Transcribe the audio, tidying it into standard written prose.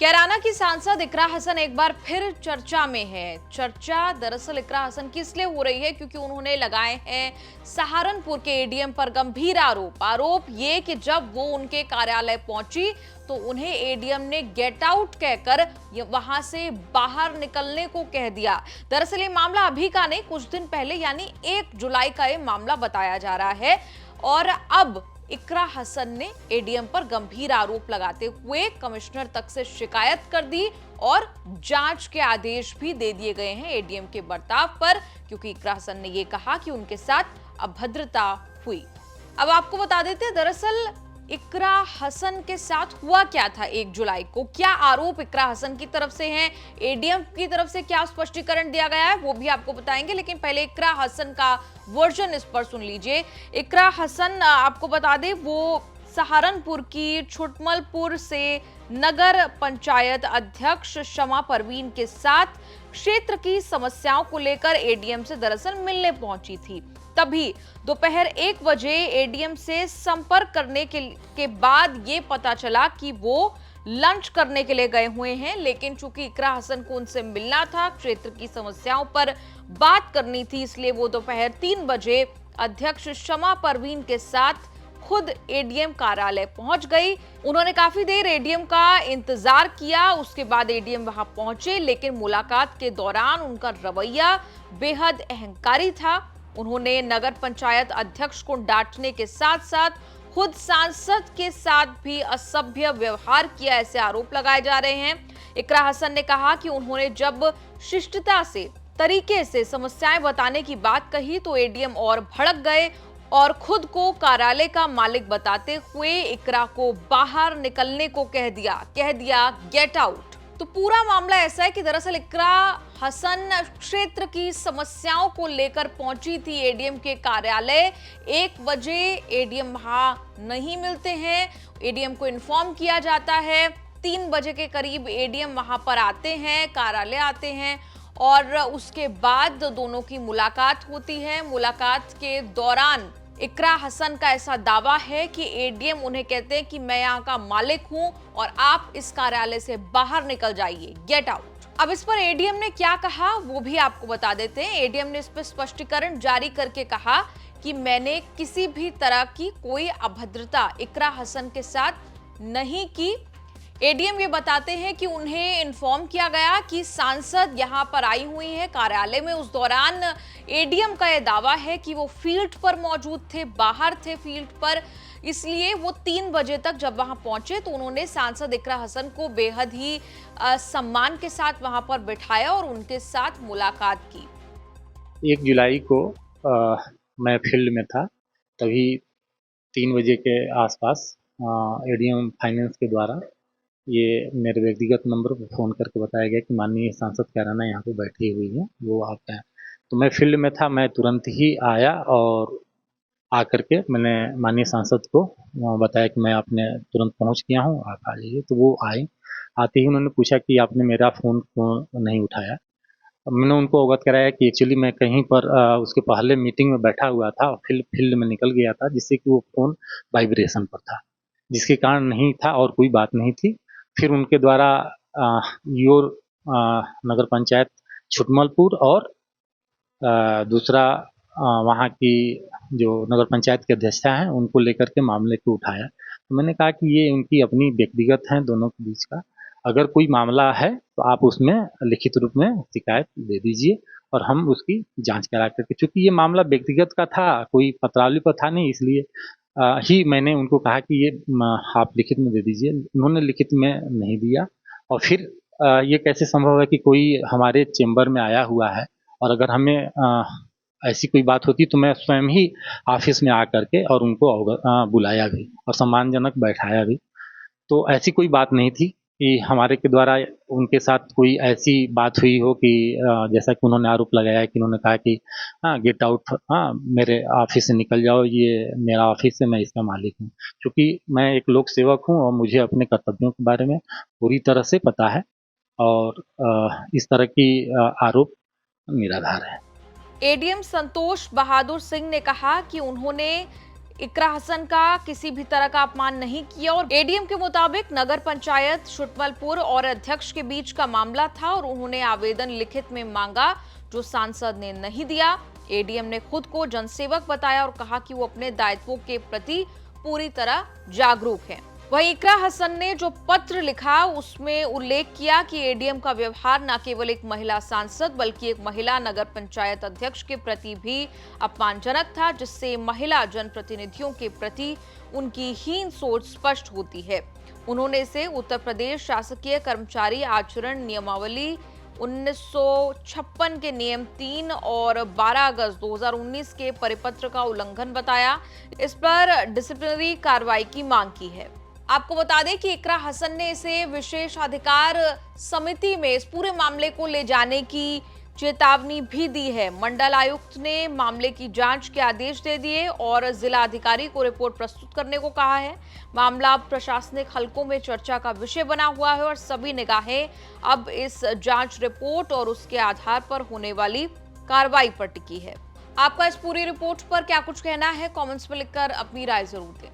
कैराना की सांसद इकरा हसन एक बार फिर चर्चा में है। चर्चा दरअसल इकरा हसन की इसलिए हो रही है क्योंकि उन्होंने लगाए हैं सहारनपुर के एडीएम पर गंभीर आरोप ये कि जब वो उनके कार्यालय पहुंची तो उन्हें एडीएम ने गेट आउट कहकर वहां से बाहर निकलने को कह दिया। दरअसल ये मामला अभी का नहीं, कुछ दिन पहले यानी 1 जुलाई का ये मामला बताया जा रहा है और अब इकरा हसन ने एडीएम पर गंभीर आरोप लगाते हुए कमिश्नर तक से शिकायत कर दी और जांच के आदेश भी दे दिए गए हैं एडीएम के बर्ताव पर, क्योंकि इकरा हसन ने यह कहा कि उनके साथ अभद्रता हुई। अब आपको बता देते हैं दरअसल इकरा हसन के साथ हुआ क्या था 1 जुलाई को, क्या आरोप इकरा हसन की तरफ से हैं, एडीएम की तरफ से क्या स्पष्टीकरण दिया गया है वो भी आपको बताएंगे। लेकिन पहले इकरा हसन का वर्जन इस पर सुन लीजिए। इकरा हसन आपको बता दें वो सहारनपुर की छुटमलपुर से नगर पंचायत अध्यक्ष शमा परवीन के साथ क्षेत्र की समस्याओं को लेकर एडीएम से दरअसल मिलने पहुंची थी। तभी दोपहर 1 बजे एडीएम से संपर्क करने के बाद ये पता चला कि वो लंच करने के लिए गए हुए हैं, लेकिन चूंकि इकरा हसन को उनसे मिलना था, क्षेत्र की समस्याओं पर बात करनी थी, इसलिए वो दोपहर 3 बजे अध्यक्ष शमा परवीन के साथ खुद एडीएम कार्यालय पहुंच गई। उन्होंने काफी देर एडीएम का इंतजार किया, उसके बाद एडीएम वहां पहुंचे, लेकिन मुलाकात के दौरान उनका रवैया बेहद अहंकारी था। उन्होंने नगर पंचायत अध्यक्ष को डांटने के साथ साथ खुद सांसद के साथ भी असभ्य व्यवहार किया, ऐसे आरोप लगाए जा रहे हैं। इकरा हसन ने कहा कि उन्होंने जब शिष्टता से तरीके से समस्याएं बताने की बात कही तो एडीएम और भड़क गए और खुद को कार्यालय का मालिक बताते हुए इकरा को बाहर निकलने को कह दिया गेट आउट। तो पूरा मामला ऐसा है कि दरअसल इकरा हसन क्षेत्र की समस्याओं को लेकर पहुंची थी एडीएम के कार्यालय। 1 बजे एडीएम वहां नहीं मिलते हैं, एडीएम को इन्फॉर्म किया जाता है। 3 बजे के करीब एडीएम वहां पर आते हैं, कार्यालय आते हैं और उसके बाद दोनों की मुलाकात होती है। मुलाकात के दौरान इकरा हसन का ऐसा दावा है कि एडीएम उन्हें कहते हैं कि मैं यहाँ का मालिक हूं और आप इस कार्यालय से बाहर निकल जाइए, गेट आउट। अब इस पर एडीएम ने क्या कहा वो भी आपको बता देते हैं। एडीएम ने इस पर स्पष्टीकरण जारी करके कहा कि मैंने किसी भी तरह की कोई अभद्रता इकरा हसन के साथ नहीं की। एडीएम ये बताते हैं कि उन्हें इन्फॉर्म किया गया कि सांसद यहां पर आई हुई है कार्यालय में। उस दौरान एडीएम का यह दावा है कि वो फील्ड पर मौजूद थे, बाहर थे फील्ड पर, इसलिए वो 3 बजे तक जब वहां पहुंचे तो उन्होंने सांसद इकरा हसन को बेहद ही सम्मान के साथ वहां पर बिठाया और उनके साथ मुलाकात की। 1 जुलाई को मैं फील्ड में था, तभी 3 बजे के आसपास एडीएम फाइनेंस के द्वारा ये मेरे व्यक्तिगत नंबर पर फ़ोन करके बताया गया कि माननीय सांसद कैराना यहाँ पे बैठी हुई हैं, वो आप हैं। तो मैं फील्ड में था, मैं तुरंत ही आया और आकर के मैंने माननीय सांसद को बताया कि मैं अपने तुरंत पहुँच गया हूँ, आप आ जाइए। तो वो आए, आते ही उन्होंने पूछा कि आपने मेरा फ़ोन क्यों नहीं उठाया। मैंने उनको अवगत कराया कि एक्चुअली मैं कहीं पर उसके पहले मीटिंग में बैठा हुआ था, फील्ड में निकल गया था, जिससे कि वो फ़ोन वाइब्रेशन पर था, जिसके कारण नहीं था और कोई बात नहीं थी। फिर उनके द्वारा योर नगर पंचायत छुटमलपुर और दूसरा वहाँ की जो नगर पंचायत के अध्यक्षा हैं उनको लेकर के मामले को उठाया। तो मैंने कहा कि ये उनकी अपनी व्यक्तिगत हैं दोनों के बीच का, अगर कोई मामला है तो आप उसमें लिखित रूप में शिकायत दे दीजिए और हम उसकी जांच करा करके, चूँकि ये मामला व्यक्तिगत का था, कोई पत्रावली पर था नहीं, इसलिए ही मैंने उनको कहा कि ये आप लिखित में दे दीजिए। उन्होंने लिखित में नहीं दिया और फिर ये कैसे संभव है कि कोई हमारे चेंबर में आया हुआ है और अगर हमें ऐसी कोई बात होती तो मैं स्वयं ही ऑफिस में आकर के और उनको बुलाया भी और सम्मानजनक बैठाया भी। तो ऐसी कोई बात नहीं थी कि हमारे के द्वारा उनके साथ कोई ऐसी बात हुई हो कि जैसा कि उन्होंने आरोप लगाया कि उन्होंने कहा कि गेट आउट, मेरे ऑफिस से निकल जाओ, ये मेरा ऑफिस है, मैं इसका मालिक हूँ। क्योंकि मैं एक लोक सेवक हूँ और मुझे अपने कर्तव्यों के बारे में पूरी तरह से पता है और इस तरह की आरोप निराधार है। एडीएम संतोष बहादुर सिंह ने कहा कि उन्होंने इकरा हसन का किसी भी तरह का अपमान नहीं किया और एडीएम के मुताबिक नगर पंचायत शुटमलपुर और अध्यक्ष के बीच का मामला था और उन्होंने आवेदन लिखित में मांगा जो सांसद ने नहीं दिया। एडीएम ने खुद को जनसेवक बताया और कहा कि वो अपने दायित्वों के प्रति पूरी तरह जागरूक है। वहीं इकरा हसन ने जो पत्र लिखा उसमें उल्लेख किया कि एडीएम का व्यवहार न केवल एक महिला सांसद बल्कि एक महिला नगर पंचायत अध्यक्ष के प्रति भी अपमानजनक था, जिससे महिला जनप्रतिनिधियों के प्रति उनकी हीन सोच स्पष्ट होती है। उन्होंने इसे उत्तर प्रदेश शासकीय कर्मचारी आचरण नियमावली 1956 के नियम 3 और 12 अगस्त 2019 के परिपत्र का उल्लंघन बताया। इस पर डिसिप्लिनरी कार्रवाई की मांग की है। आपको बता दें कि इकरा हसन ने इसे विशेष अधिकार समिति में इस पूरे मामले को ले जाने की चेतावनी भी दी है। मंडल आयुक्त ने मामले की जांच के आदेश दे दिए और जिला अधिकारी को रिपोर्ट प्रस्तुत करने को कहा है। मामला अब प्रशासनिक हलकों में चर्चा का विषय बना हुआ है और सभी निगाहें अब इस जांच रिपोर्ट और उसके आधार पर होने वाली कार्रवाई पर टिकी है। आपका इस पूरी रिपोर्ट पर क्या कुछ कहना है, कमेंट्स में लिखकर अपनी राय जरूर दें।